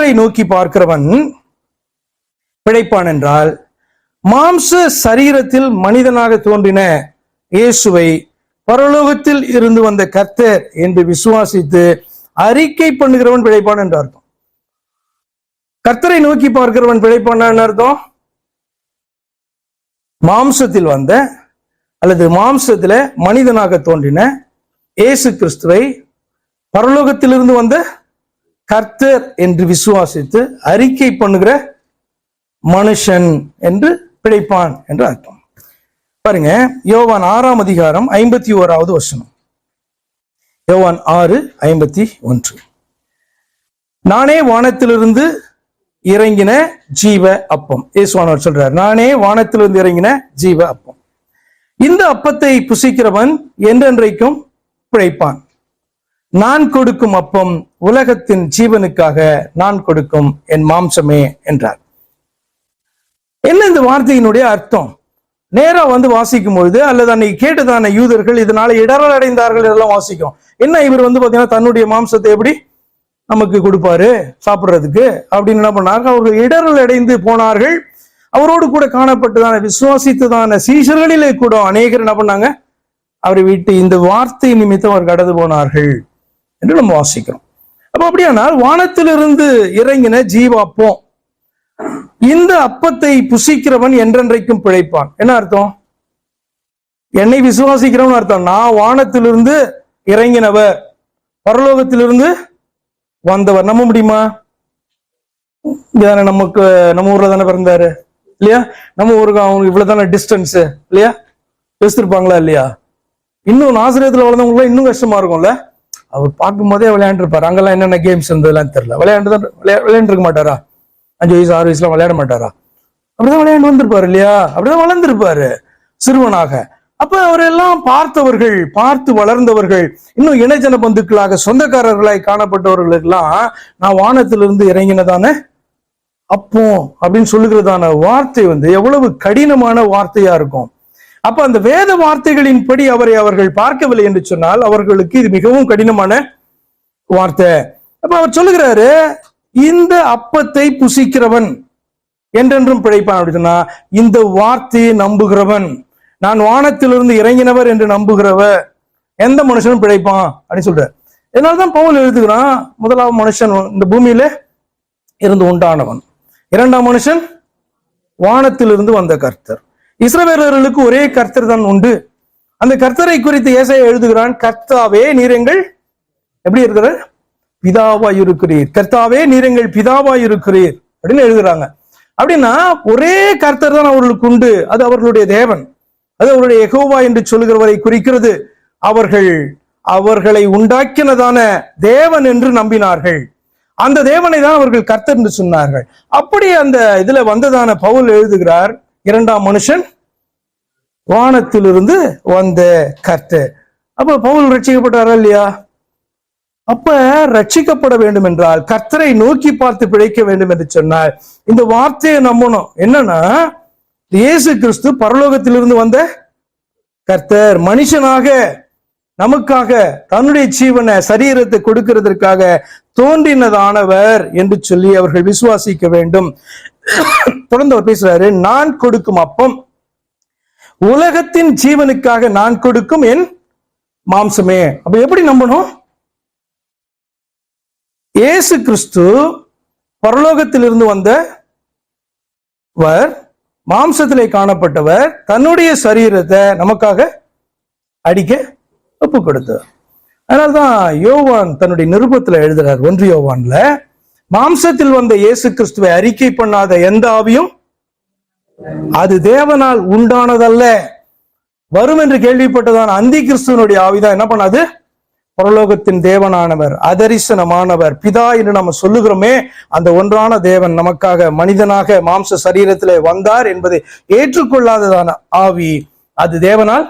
கர்த்தரை நோக்கி பார்க்கிறவன் பிழைப்பான் என்றால், மாம்ச சரீரத்தில் மனிதனாக தோன்றின இயேசுவை பரலோகத்தில் இருந்து வந்த கர்த்தர் என்று விசுவாசித்து அறிக்கை பண்ணுகிறவன் பிழைப்பான் என்று அர்த்தம். கர்த்தரை நோக்கி பார்க்கிறவன் பிழைப்பான் அர்த்தம், மாம்சத்தில் வந்த அல்லது மாம்சத்துல மனிதனாக தோன்றின இயேசு கிறிஸ்துவை பரலோகத்திலிருந்து வந்த கர்த்தர் என்று விசுவாசித்து அறிக்கை பண்ணுகிற மனுஷன் என்று பிழைப்பான் என்று அர்த்தம். பாருங்க, யோவான் 6ஆம் அதிகாரம் 51வது வசனம். யோவான் 6:51. நானே வானத்திலிருந்து இறங்கின ஜீவ அப்பம். இயேசுவானவர் சொல்றார், நானே வானத்திலிருந்து இறங்கின ஜீவ அப்பம். இந்த அப்பத்தை புசிக்கிறவன் என்றென்றைக்கும் பிழைப்பான். நான் கொடுக்கும் அப்பம் உலகத்தின் ஜீவனுக்காக நான் கொடுக்கும் என் மாம்சமே என்றார். என்ன இந்த வார்த்தையினுடைய அர்த்தம்? நேரா வாசிக்கும் பொழுது, அல்லது அன்னைக்கு கேட்டதான யூதர்கள் இதனால இடரல் அடைந்தார்கள் இதெல்லாம் வாசிக்கும். என்ன இவர் பாத்தீங்கன்னா தன்னுடைய மாம்சத்தை எப்படி நமக்கு கொடுப்பாரு சாப்பிடுறதுக்கு அப்படின்னு என்ன பண்ணாங்க? அவர்கள் இடரல் அடைந்து போனார்கள். அவரோடு கூட காணப்பட்டதான விசுவாசித்ததான சீஷர்களிலே கூட அநேகர் என்ன பண்ணாங்க? அவரை விட்டு இந்த வார்த்தை நிமித்தம் அவர் கடந்து போனார்கள் என்று நம்ம வாசிக்கிறோம். அப்ப அப்படியானால் வானத்திலிருந்து இறங்கின ஜீவாப்பம், இந்த அப்பத்தை புசிக்கிறவன் என்றென்றைக்கும் பிழைப்பான். என்ன அர்த்தம்? என்னை விசுவாசிக்கிறவன் அர்த்தம். நான் வானத்திலிருந்து இறங்கினவர், பரலோகத்திலிருந்து வந்தவர். நம்ப முடியுமா? நமக்கு நம்ம ஊர்ல தானே பிறந்தாரு இல்லையா? நம்ம ஊருக்கு அவங்க இவ்வளவுதானே டிஸ்டன்ஸ் இல்லையா? யோசிச்சிருப்பாங்களா இல்லையா? இன்னும் நாசரேத்துல வளர்ந்தவங்க இன்னும் கஷ்டமா இருக்கும்ல. அவர் பார்க்கும் போதே விளையாண்டுருப்பாரு. அங்கெல்லாம் என்னென்ன கேம்ஸ் இருந்ததுலாம் தெரியல. விளையாண்டுருக்க மாட்டாரா? 5 வயசு 6 வயசுலாம் விளையாட மாட்டாரா? அப்படிதான் விளையாண்டு வந்திருப்பாரு இல்லையா? அப்படிதான் வளர்ந்திருப்பாரு சிறுவனாக. அப்ப அவரெல்லாம் பார்த்தவர்கள், பார்த்து வளர்ந்தவர்கள், இன்னும் இணைஜன பந்துக்களாக சொந்தக்காரர்களாய் காணப்பட்டவர்களுக்கெல்லாம் நான் வானத்திலிருந்து இறங்கினதான அப்போ அப்படின்னு சொல்லுகிறதான வார்த்தை எவ்வளவு கடினமான வார்த்தையா இருக்கும். அப்ப அந்த வேத வார்த்தைகளின் படி அவரை அவர்கள் பார்க்கவில்லை என்று சொன்னால் அவர்களுக்கு இது மிகவும் கடினமான வார்த்தை. அப்ப அவர் சொல்லுகிறாரு, இந்த அப்பத்தை புசிக்கிறவன் என்றென்றும் பிழைப்பான் அப்படின்னு சொன்னா, இந்த வார்த்தையை நம்புகிறவன், நான் வானத்திலிருந்து இறங்கினவர் என்று நம்புகிறவர் எந்த மனுஷனும் பிழைப்பான் அப்படின்னு சொல்றார். இதனால்தான் பவுல் எழுதுகிறான், முதலாவது மனுஷன் இந்த பூமியில இருந்து உண்டானவன், இரண்டாம் மனுஷன் வானத்திலிருந்து வந்த கர்த்தர். இஸ்ரவேலர்களுக்கு ஒரே கர்த்தர் தான் உண்டு. அந்த கர்த்தரை குறித்து ஏசாயா எழுதுகிறான், கர்த்தாவே நீர் எங்கள் எப்படி இருக்கிறார்? பிதாவாய் இருக்கிறீர். கர்த்தாவே நீர் எங்கள் பிதாவாய் இருக்கிறீர் அப்படின்னு எழுதுறாங்க. அப்படின்னா ஒரே கர்த்தர் தான் அவர்களுக்கு உண்டு. அது அவர்களுடைய தேவன், அது அவருடைய யெகோவா என்று சொல்லுகிறவரை குறிக்கிறது. அவர்களை உண்டாக்கினதான தேவன் என்று நம்பினார்கள். அந்த தேவனை தான் அவர்கள் கர்த்தர் என்று சொன்னார்கள். அப்படி அந்த இதுல வந்ததான பவுல் எழுதுகிறார், இரண்டாம் மனுஷன் வானத்திலிருந்து வந்த கர்த்தர். அப்ப பவுல் ரட்சிக்கப்பட்டாரா இல்லையா? அப்ப ரட்சிக்கப்பட வேண்டும் என்றால், கர்த்தரை நோக்கி பார்த்து பிழைக்க வேண்டும் என்று சொன்னால் இந்த வார்த்தையை நம்பணும். என்னன்னா, இயேசு கிறிஸ்து பரலோகத்திலிருந்து வந்த கர்த்தர், மனுஷனாக நமக்காக தன்னுடைய ஜீவனை சரீரத்தை கொடுக்கிறதற்காக தோன்றினதானவர் என்று சொல்லி அவர்கள் விசுவாசிக்க வேண்டும். தொடர்ந்து அவர் பேசுறாரு, நான் கொடுக்கும் அப்பம் உலகத்தின் ஜீவனுக்காக நான் கொடுக்கும் என் மாம்சமே. அப்ப எப்படி நம்பணும்? இயேசு கிறிஸ்து பரலோகத்திலிருந்து வந்தவர், மாம்சத்திலே காணப்பட்டவர், தன்னுடைய சரீரத்தை நமக்காக அடிக்க ஒப்பு கொடுத்தார். அதனால்தான் யோவான் தன்னுடைய நிருபத்துல எழுதுறார், 1 யோவான்ல, மாம்சத்தில் வந்த இயேசு கிறிஸ்துவை அறிக்கை பண்ணாத எந்த ஆவியும் அது தேவனால் உண்டானதல்ல. வரும் என்று கேள்விப்பட்டதான் அந்தி கிறிஸ்துவனுடைய ஆவிதான் என்ன பண்ணாது? பரலோகத்தின் தேவனானவர், அதரிசனமானவர், பிதா என்று நம்ம சொல்லுகிறோமே, அந்த ஒன்றான தேவன் நமக்காக மனிதனாக மாம்ச சரீரத்திலே வந்தார் என்பதை ஏற்றுக்கொள்ளாததான ஆவி அது தேவனால்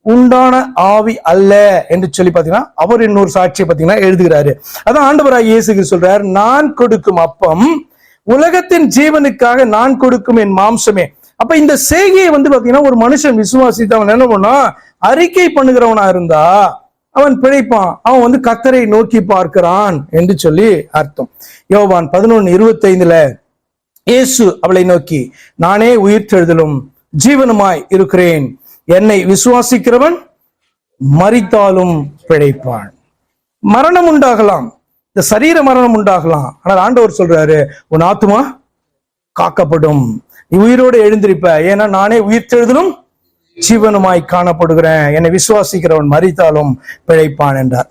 உண்டான ஆவி அல்ல என்று சொல்லி பாத்தீங்கன்னா அவர் இன்னொரு சாட்சியை பாத்தீங்கன்னா எழுதுகிறாரு. அதான் ஆண்டவராகிய இயேசு கிறிஸ்து சொல்றார், நான் கொடுக்கும் அப்பம் உலகத்தின் ஜீவனுக்காக நான் கொடுக்கும் என் மாம்சமே. அப்ப இந்த செய்கையை பாத்தீங்கன்னா ஒரு மனுஷன் விசுவாசித்து அவன் என்ன பண்ணா, அறிக்கை பண்ணுகிறவனா இருந்தா அவன் பிழைப்பான். அவன் கர்த்தரை நோக்கி பார்க்கிறான் என்று சொல்லி அர்த்தம். யோவான் 11:25 இயேசு அவளை நோக்கி, நானே உயிர்த்தெழுதலும் ஜீவனுமாய் இருக்கிறேன், என்னை விசுவாசிக்கிறவன் மரித்தாலும் பிழைப்பான். மரணம் உண்டாகலாம், இந்த சரீர மரணம் உண்டாகலாம், ஆனால் ஆண்டவர் சொல்றாரு, உன் ஆத்துமா காக்கப்படும், நீ உயிரோடு எழுந்திருப்ப, ஏன்னா நானே உயிர்த்தெழுதலும் ஜீவனுமாய் காணப்படுகிறேன், என்னை விசுவாசிக்கிறவன் மரித்தாலும் பிழைப்பான் என்றார்.